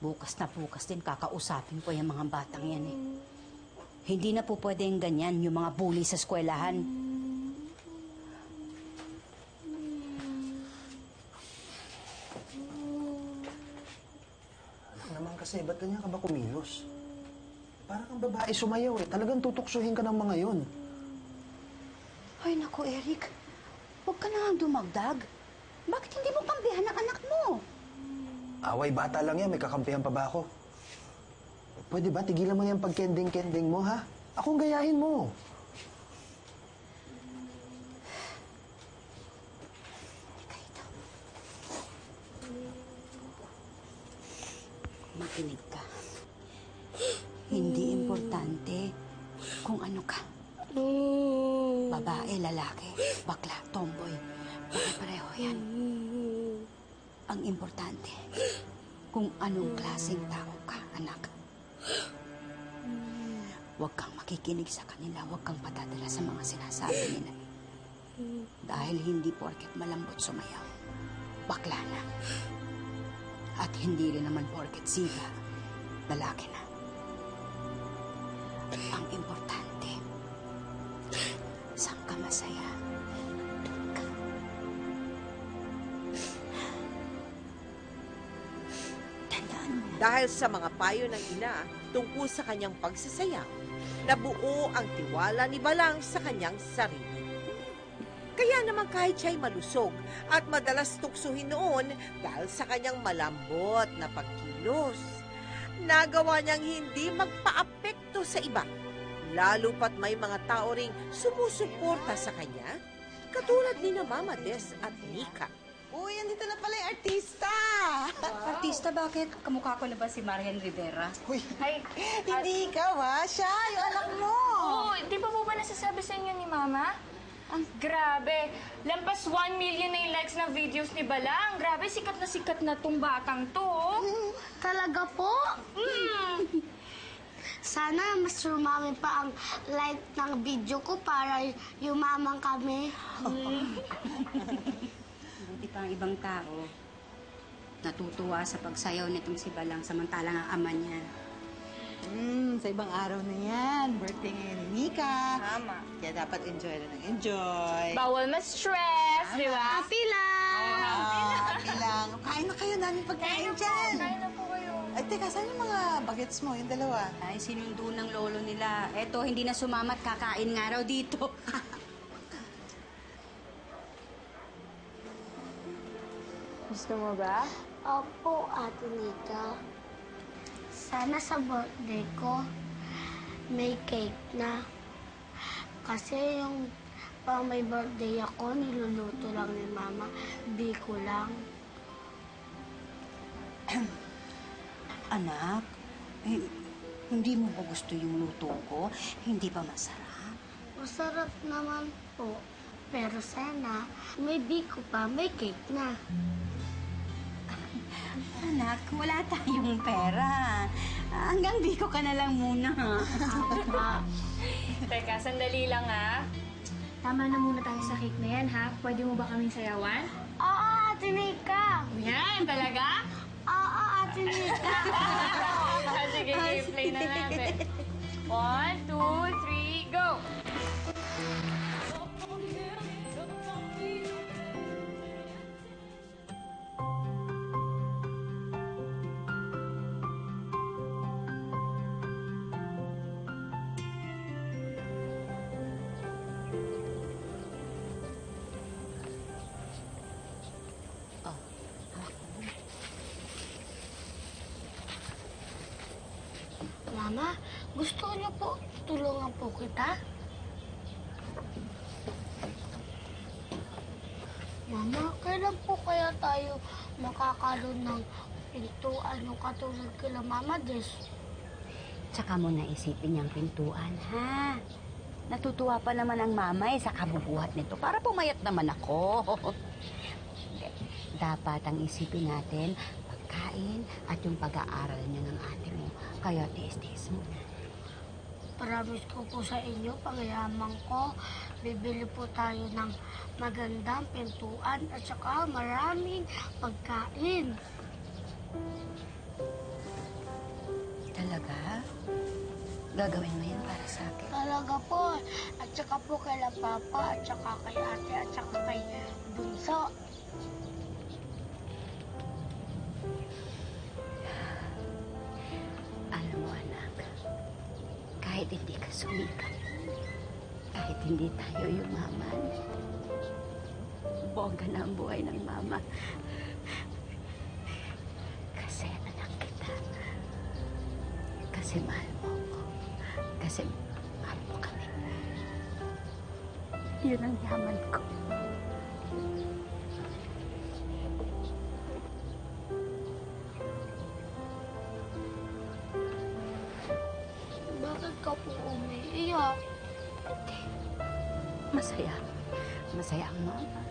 Bukas na bukas din kakausapin ko yung mga batang yan eh. Hindi na po pwedeng ganyan yung mga bully sa eskwelahan. Anak naman kasi, ba't ganyan ka ba kumilos? Parang kang babae sumayaw eh. Talagang tutuksuhin ka ng mga yon. Ay, naku, Eric. Huwag ka na dumagdag. Bakit hindi mo kampihan ang anak mo? Away, bata lang yan. May kakampihan pa ba ako? Pwede ba? Tigilan mo yung pagkending-kending mo, ha? Akong gayahin mo. Halika rito. Makinig ka. Hindi importante kung ano ka. Babae, lalaki, bakla, tomboy. Pare-pareho yan. Ang importante, kung anong klaseng tao ka, anak. Huwag kang makikinig sa kanila, huwag kang patadala sa mga sinasabi nila. Dahil hindi porket malambot sumayaw, bakla na. At hindi rin naman porket siga, lalaki na. Ang importante, saan ka masaya, doon ka. Tandaan mo. Dahil sa mga payo ng ina tungkol sa kanyang pagsasayaw, nabuo ang tiwala ni Balang sa kanyang sarili. Kaya naman kahit siya'y malusog at madalas tuksuhin noon dahil sa kanyang malambot na pagkilos, nagawa niyang hindi magpa-apekto sa iba, lalo pat may mga tao ring sumusuporta sa kanya, katulad ni na Mama Des at Nika. Uy, andito na pala yung artista! Artista, bakit? Kamukha ko na ba si Marian Rivera? Uy, Ay, hindi ikaw ha? Siya, yung anak mo! Oo, di ba po ba nasasabi sa inyo ni Mama? Ang grabe! Lampas 1 million na yung likes ng videos ni Balang. Grabe, sikat na tong batang to. Talaga po? Sana mas rumami pa ang like ng video ko para yumaman kami. Buti pa ang ibang tao natutuwa sa pagsayaw nitong si Balang samantalang ang ama niya. Sa ibang araw na yan. Birthday ngayon ni Nika. Tama. Kaya dapat enjoy na ng enjoy. Bawal ma-stress, di ba? Happy lang! Happy lang. Kain na kayo, daming pagkain dyan. Kain na po kayo. Ay, teka, saan yung mga bagets mo, yung dalawa? Ay, sinundo ng lolo nila. Eto, hindi na sumamat, kakain nga raw dito. Gusto mo ba? Opo, Ate Nika. Sana sa birthday ko, may cake na. Kasi yung pang may birthday ako, niluluto lang ni Mama. Biko lang. Anak, hindi mo ba gusto yung luto ko? Hindi ba masarap? Masarap naman po. Pero sana, may biko pa, may cake na. Anak, wala tayong pera. Hanggang biko ka na lang muna. Teka, sandali lang ha. Tama na muna tayo sa cake na yan ha. Pwede mo ba kaming sayawan? Oo, Ate Nika! Yan, talaga? Oo, Ate Nika! Sige, play na natin. 1, 2, 3, go! Mama, gusto niyo po tulungan po kita? Mama, kailan po kaya tayo makakaroon ng pintuan yung katulad kila Mama Des? Tsaka mo naisipin yung pintuan, ha? Natutuwa pa naman ang mama sa kabubuhat nito para pumayat naman ako. Dapat ang isipin natin, pagkain at yung pag-aaral niyo ng ate mo. Kaya tiis-tiis mo na. Promise ko po sa inyo, pagyaman ko, bibili po tayo ng magandang pintuan at saka maraming pagkain. Gagawin mo yan para sa akin. Talaga po. At saka po kay Papa, at saka kay ate, at saka kay Bunso. Alam mo, anak, kahit hindi ka sumikat, kahit hindi tayo yumaman, bongga na ang buhay ng mama. Kasi anak kita. Kasi mahal mo ko. Kasi mahal mo kami. Yun ang yaman ko. Bakit ka po umiiyak? Masaya. Masaya ang mama.